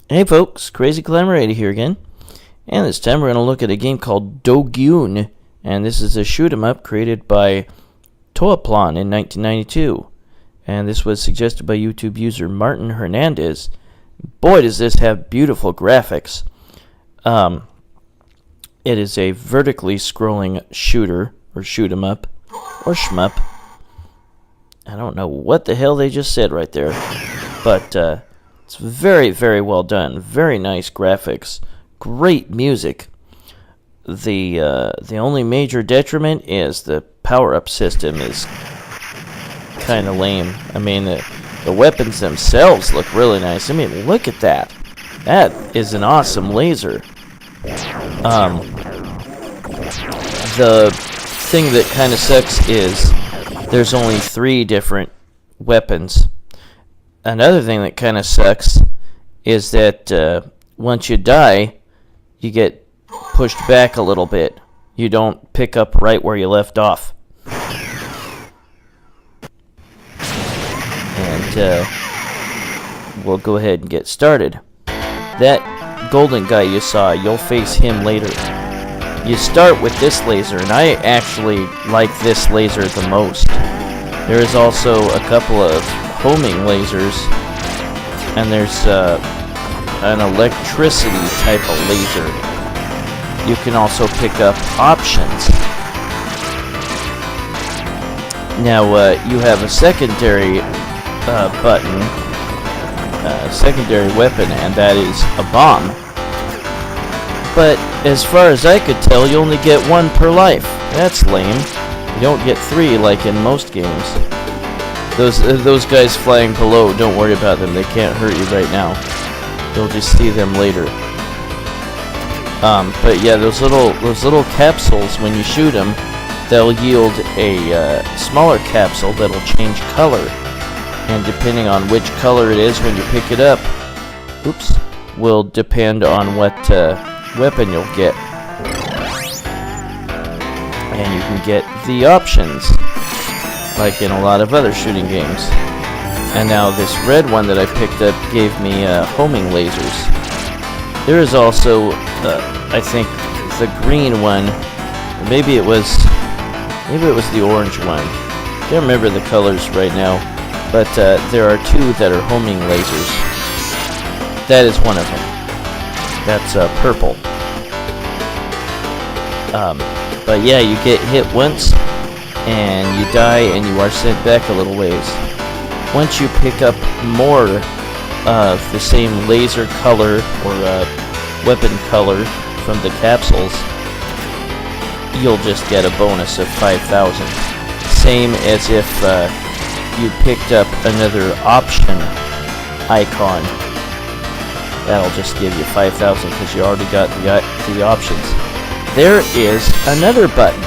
Hey folks, Crazy Climber80 here again, and this time we're going to look at a game called Dogyuun, and this is a shoot 'em up created by Toaplan in 1992, and this was suggested by YouTube user Martin Hernandez. Boy, does this have beautiful graphics. It is a vertically scrolling shooter, or shoot 'em up, or shmup. I don't know what the hell they just said right there, but it's very, very well done. Very nice graphics. Great music. The only major detriment is the power-up system is kind of lame. I mean, the weapons themselves look really nice. I mean, look at that. That is an awesome laser. The thing that kind of sucks is there's only 3 different weapons. Another thing that kind of sucks is that once you die, you get pushed back a little bit. You don't pick up right where you left off. And we'll go ahead and get started. That golden guy you saw, you'll face him later. You start with this laser, and I actually like this laser the most. There is also a couple of homing lasers, and there's an electricity type of laser. You can also pick up options. Now you have a secondary button, secondary weapon, and that is a bomb. But as far as I could tell, you only get 1 per life. That's lame. You don't get 3 like in most games. Those guys flying below, don't worry about them. They can't hurt you right now. You'll just see them later. But yeah, those little capsules, when you shoot them, they'll yield a smaller capsule that'll change color. And depending on which color it is when you pick it up, will depend on what weapon you'll get. And you can get the options, like in a lot of other shooting games. And now this red one that I picked up gave me homing lasers. There is also, I think, the green one. Maybe it was the orange one. I can't remember the colors right now. But there are 2 that are homing lasers. That is one of them. That's purple. But yeah, you get hit once, and you die, and you are sent back a little ways. Once you pick up more of the same laser color or weapon color from the capsules, you'll just get a bonus of 5,000. Same as if you picked up another option icon. That'll just give you 5,000 because you already got the options. There is another button,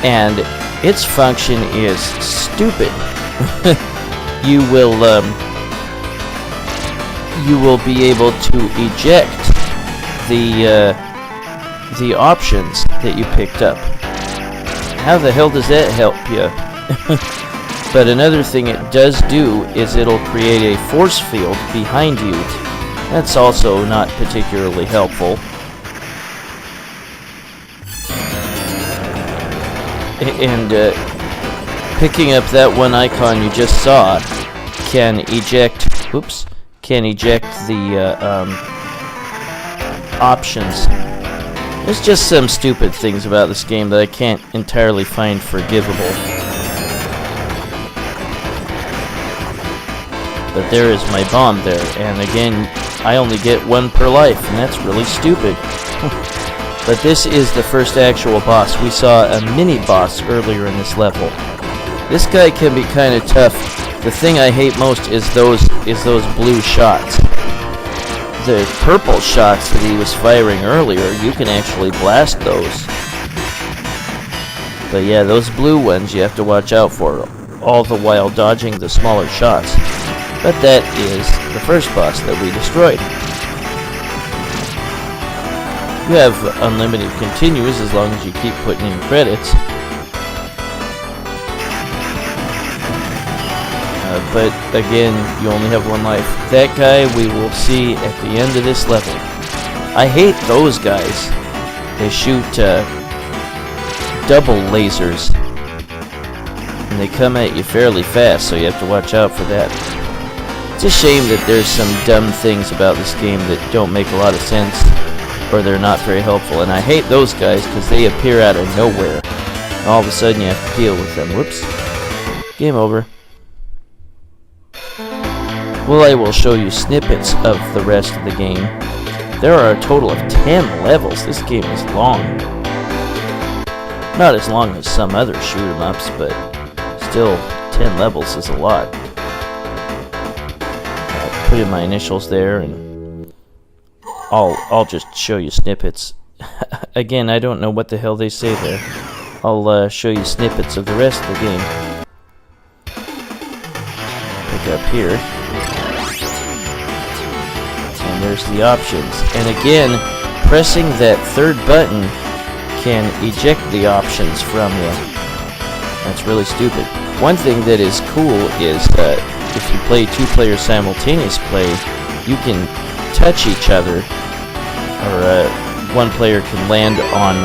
and its function is stupid. You will be able to eject the options that you picked up. How the hell does that help you? But another thing it does do is it'll create a force field behind you. That's also not particularly helpful. And picking up that one icon you just saw can eject the options. There's just some stupid things about this game that I can't entirely find forgivable. But there is my bomb there, and again, I only get 1 per life, and that's really stupid. But this is the first actual boss. We saw a mini-boss earlier in this level. This guy can be kind of tough. The thing I hate most is those blue shots. The purple shots that he was firing earlier, you can actually blast those. But yeah, those blue ones you have to watch out for, all the while dodging the smaller shots. But that is the first boss that we destroyed. You have unlimited continues as long as you keep putting in credits. But again, you only have one life. That guy we will see at the end of this level. I hate those guys. They shoot double lasers. And they come at you fairly fast, so you have to watch out for that. It's a shame that there's some dumb things about this game that don't make a lot of sense, or they're not very helpful. And I hate those guys because they appear out of nowhere. And all of a sudden you have to deal with them. Whoops. Game over. Well, I will show you snippets of the rest of the game. There are a total of 10 levels. This game is long. Not as long as some other shoot-em-ups, but still, 10 levels is a lot. I'll put in my initials there, and I'll just show you snippets. Again, I don't know what the hell they say there. I'll show you snippets of the rest of the game. Pick up here. And there's the options. And again, pressing that third button can eject the options from you. That's really stupid. One thing that is cool is if you play two players simultaneous play, you can touch each other, or one player can land on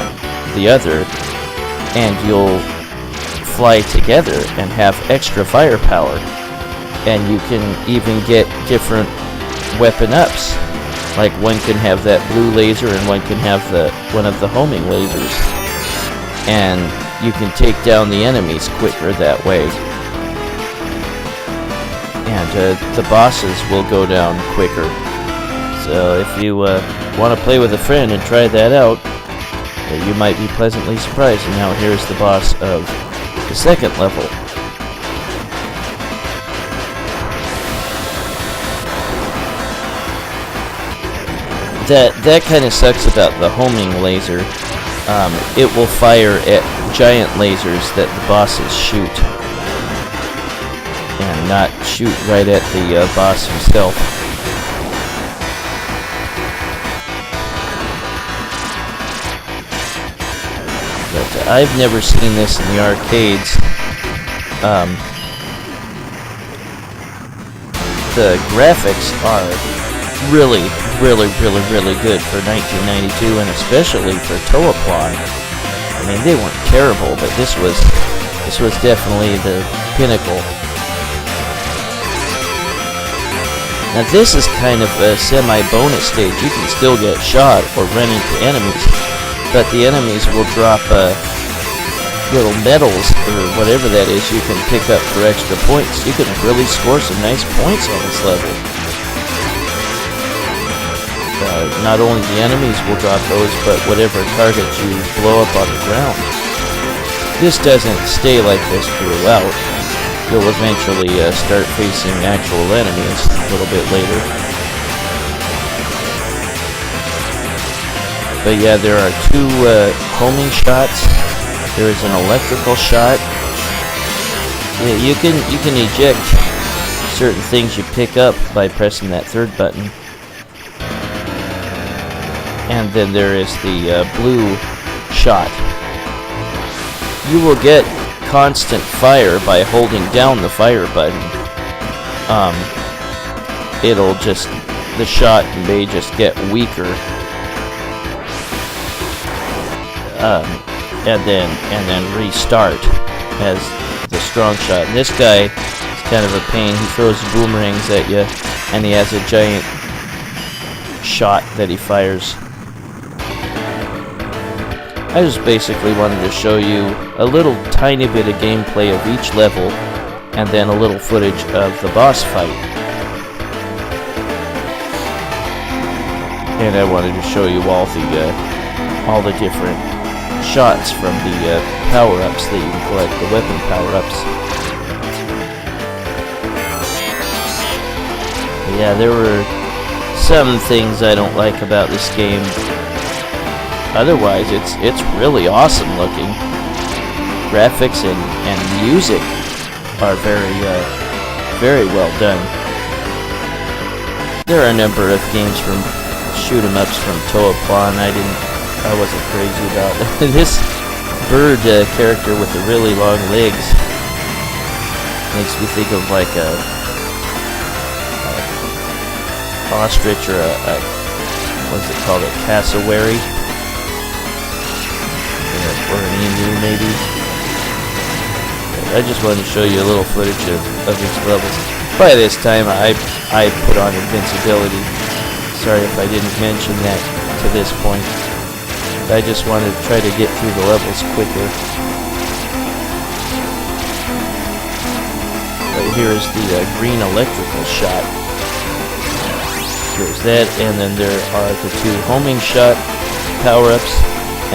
the other, and you'll fly together and have extra firepower. And you can even get different weapon ups. Like one can have that blue laser and one can have one of the homing lasers. And you can take down the enemies quicker that way. And the bosses will go down quicker. So if you want to play with a friend and try that out, you might be pleasantly surprised. And now here's the boss of the second level. That kind of sucks about the homing laser. It will fire at giant lasers that the bosses shoot, and not shoot right at the boss himself. But I've never seen this in the arcades. The graphics are really good for 1992, and especially for Toaplan. I mean, they weren't terrible, but this was definitely the pinnacle. Now this is kind of a semi-bonus stage. You can still get shot or run into enemies, but the enemies will drop little medals or whatever that is you can pick up for extra points. You can really score some nice points on this level. Not only the enemies will drop those, but whatever targets you blow up on the ground. This doesn't stay like this throughout. You'll eventually start facing actual enemies a little bit later. But yeah, there are two homing shots. There is an electrical shot. Yeah, you can eject certain things you pick up by pressing that third button. And then there is the blue shot. You will get constant fire by holding down the fire button. The shot may just get weaker. And then restart as the strong shot. And this guy is kind of a pain. He throws boomerangs at you, and he has a giant shot that he fires. I just basically wanted to show you a little tiny bit of gameplay of each level, and then a little footage of the boss fight. And I wanted to show you all the different shots from the power-ups that you can collect, the weapon power-ups. Yeah, there were some things I don't like about this game. Otherwise, it's really awesome looking. Graphics and music are very well done. There are a number of games from shoot-em-ups from Toaplan I wasn't crazy about. This bird character with the really long legs Makes me think of like a ostrich or a what's it called, a cassowary, or an emu maybe. I just wanted to show you a little footage of these levels. By this time I put on invincibility. Sorry if I didn't mention that to this point. I just wanted to try to get through the levels quicker. Right here is the green electrical shot. There's that, and then there are the two homing shot power-ups,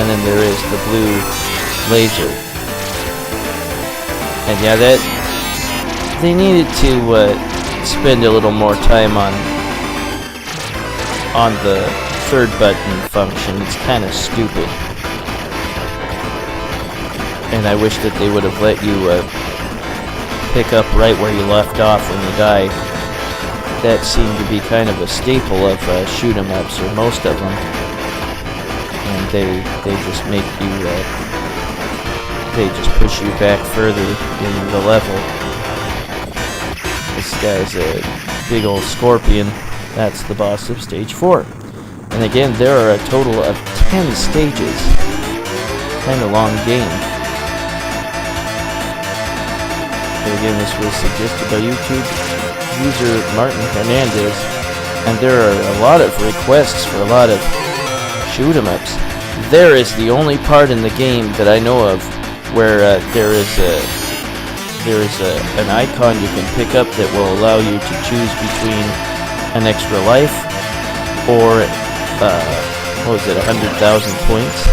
and then there is the blue laser. And yeah, that they needed to spend a little more time on the third button function. It's kind of stupid, and I wish that they would have let you pick up right where you left off when you die. That seemed to be kind of a staple of shoot 'em ups, or most of them, and they just make you they just push you back further in the level. This guy's a big old scorpion. That's the boss of stage 4. And again, there are a total of 10 stages. Kind of long game. And again, this was suggested by YouTube user Martin Hernandez, and there are a lot of requests for a lot of shoot 'em ups. There is the only part in the game that I know of where there is an icon you can pick up that will allow you to choose between an extra life or what was it, 100,000 points?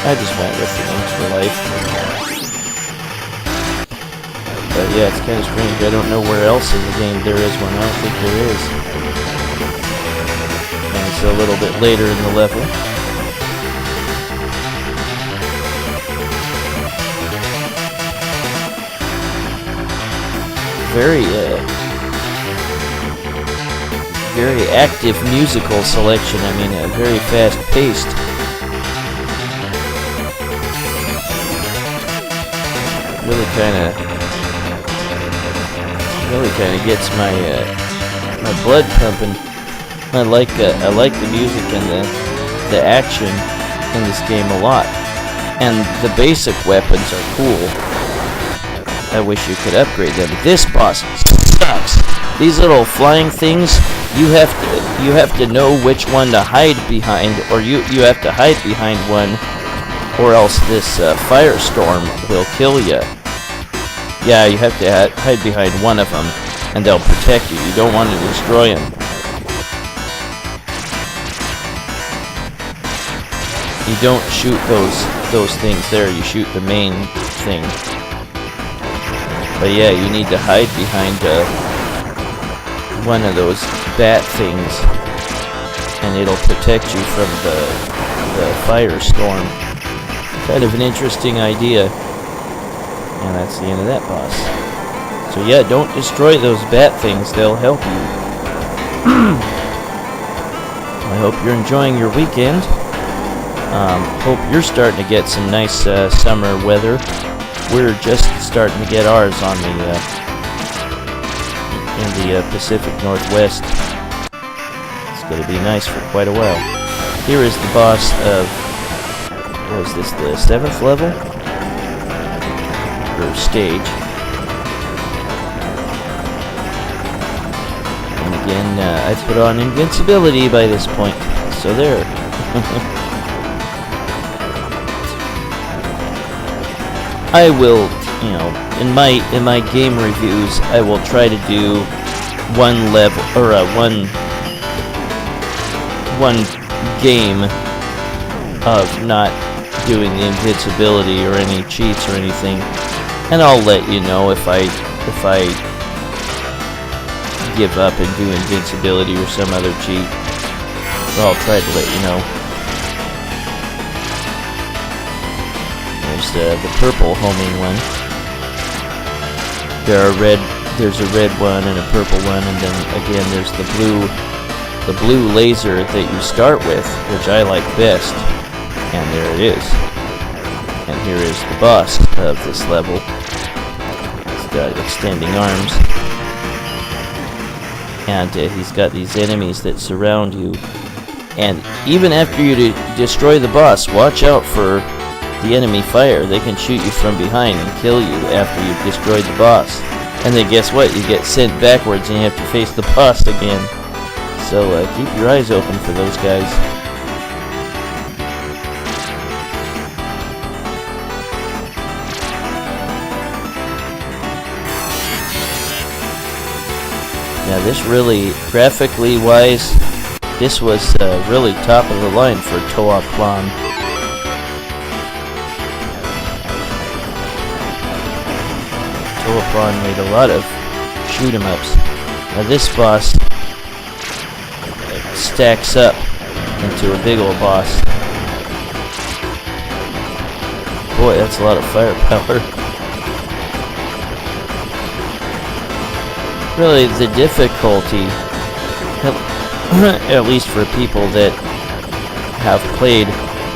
I just went with an extra life. But yeah, it's kind of strange. I don't know where else in the game there is one. I don't think there is. And it's a little bit later in the level. Very active musical selection. I mean, very fast-paced. Really kind of gets my blood pumping. I like the music and the action in this game a lot, and the basic weapons are cool. I wish you could upgrade them. This boss sucks. These little flying things, you have to know which one to hide behind, or you have to hide behind one, or else this firestorm will kill you. Yeah, you have to hide behind one of them, and they'll protect you. You don't want to destroy them. You don't shoot those things there. You shoot the main thing. But yeah, you need to hide behind one of those bat things, and it'll protect you from the firestorm. Kind of an interesting idea. And that's the end of that boss. So yeah, don't destroy those bat things. They'll help you. I hope you're enjoying your weekend. Hope you're starting to get some nice summer weather. We're just starting to get ours on in the Pacific Northwest. It's going to be nice for quite a while. Here is the boss of, what is this, the 7th level? Or stage. And again, I put on invincibility by this point. So there. I will, in my game reviews, I will try to do one level or one game of not doing the invincibility or any cheats or anything, and I'll let you know if I give up and do invincibility or some other cheat. I'll try to let you know. There's the purple homing one. There's a red one and a purple one, and then again there's the blue laser that you start with, which I like best. And there it is. And here is the boss of this level. It's got extending arms. And he's got these enemies that surround you. And even after you destroy the boss, watch out for the enemy fire. They can shoot you from behind and kill you after you've destroyed the boss. And then guess what? You get sent backwards and you have to face the boss again. So keep your eyes open for those guys. Now this really, graphically wise, this was really top of the line for Toaplan. Toaplan made a lot of shoot-em-ups. Now this boss stacks up into a big old boss. Boy, that's a lot of firepower. Really, the difficulty, at least for people that have played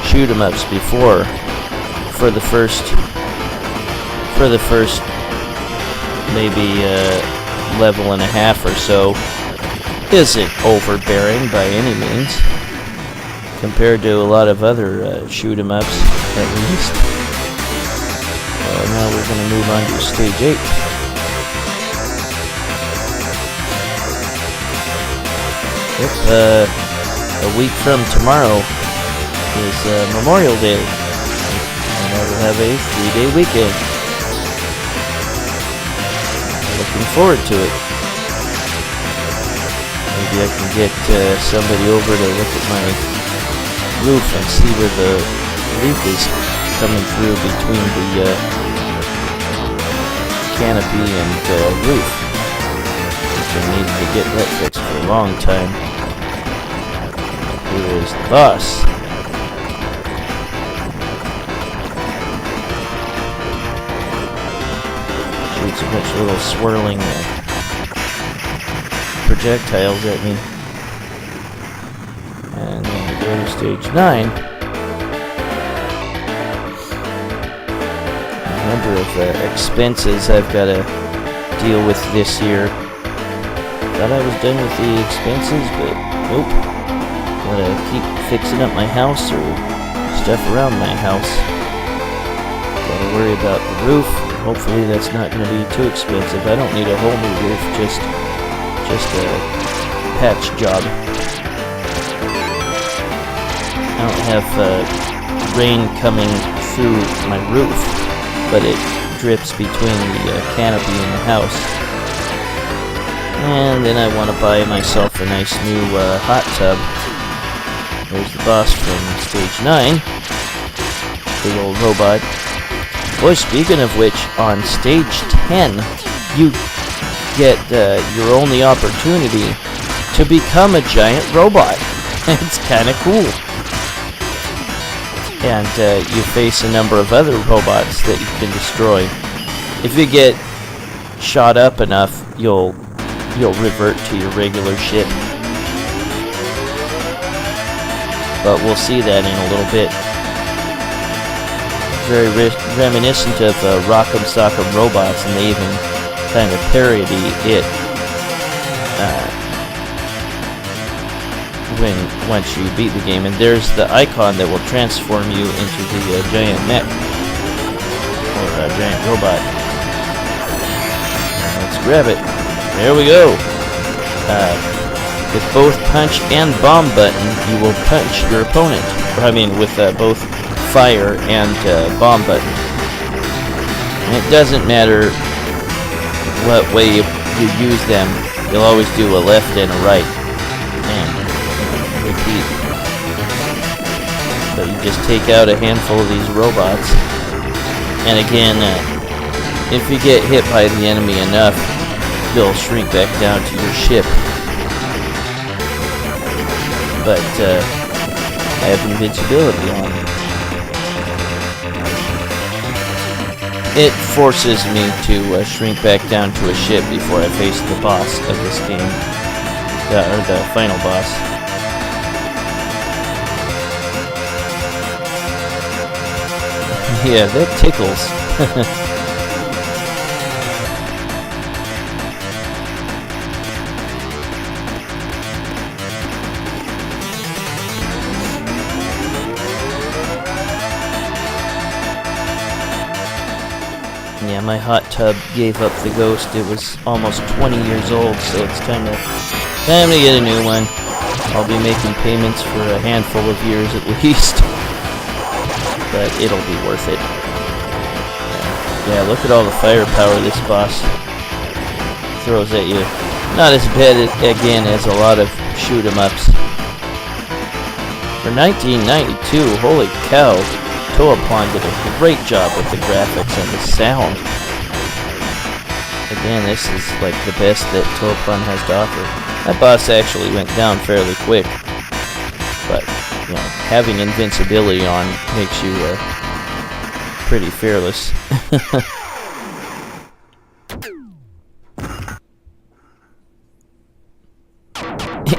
shoot-em-ups before, for the first maybe level and a half or so, isn't overbearing by any means, compared to a lot of other shoot-em-ups, at least. Now we're going to move on to stage 8. Yep, a week from tomorrow is Memorial Day, and I will have a 3-day weekend. Looking forward to it. Maybe I can get somebody over to look at my roof and see where the leak is coming through between the canopy and roof. I needed to get that fixed for a long time. Here is the boss. Shoots a bunch of little swirling projectiles at me. And then we go to stage 9. A number of expenses I've got to deal with this year. Thought I was done with the expenses, but nope. Gotta keep fixing up my house or stuff around my house. Gotta worry about the roof. Hopefully that's not gonna be too expensive. I don't need a whole new roof, just a patch job. I don't have rain coming through my roof, but it drips between the canopy and the house. And then I want to buy myself a nice new hot tub. There's the boss from stage 9. Big old robot. Boy, speaking of which, on stage 10, you get your only opportunity to become a giant robot. It's kind of cool. And you face a number of other robots that you can destroy. If you get shot up enough, you'll revert to your regular ship. But we'll see that in a little bit. Very reminiscent of Rock'em Sock'em Robots, and they even kind of parody it once you beat the game. And there's the icon that will transform you into the giant mech, or a giant robot. Let's grab it. There we go. With both punch and bomb button, you will punch your opponent. With both fire and bomb button. And it doesn't matter what way you use them. You'll always do a left and a right. And repeat. So you just take out a handful of these robots. And again, if you get hit by the enemy enough, you'll shrink back down to your ship. But I have invincibility on me. It forces me to shrink back down to a ship before I face the boss of this game. Or the final boss. Yeah, that tickles. my hot tub gave up the ghost. It was almost 20 years old, so it's time to get a new one. I'll be making payments for a handful of years at least, but it'll be worth it. Yeah, look at all the firepower this boss throws at you. Not as bad, again, as a lot of shoot-em-ups. For 1992, holy cow, Toaplan did a great job with the graphics and the sound. Again, this is like the best that Toaplan has to offer. That boss actually went down fairly quick, but you know, having invincibility on makes you pretty fearless.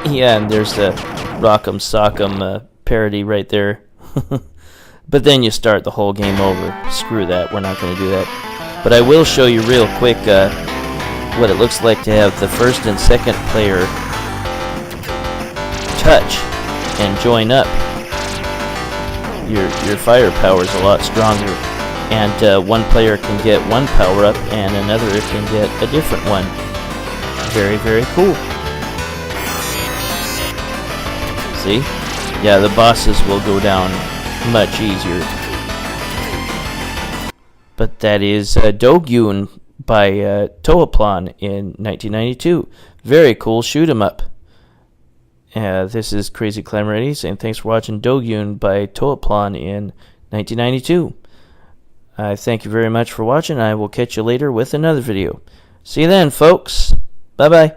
Yeah, and there's the Rock'em Sock'em parody right there. But then you start the whole game over. Screw that, we're not going to do that. But I will show you real quick what it looks like to have the first and second player touch and join up. Your firepower is a lot stronger, and one player can get one power up and another can get a different one. Very, very cool. See? Yeah, the bosses will go down much easier. But that is Dogyuun by Toaplan in 1992. Very cool shoot 'em up. This is Crazy Calamity saying thanks for watching Dogyuun by Toaplan in 1992. Thank you very much for watching. I will catch you later with another video. See you then, folks. Bye-bye.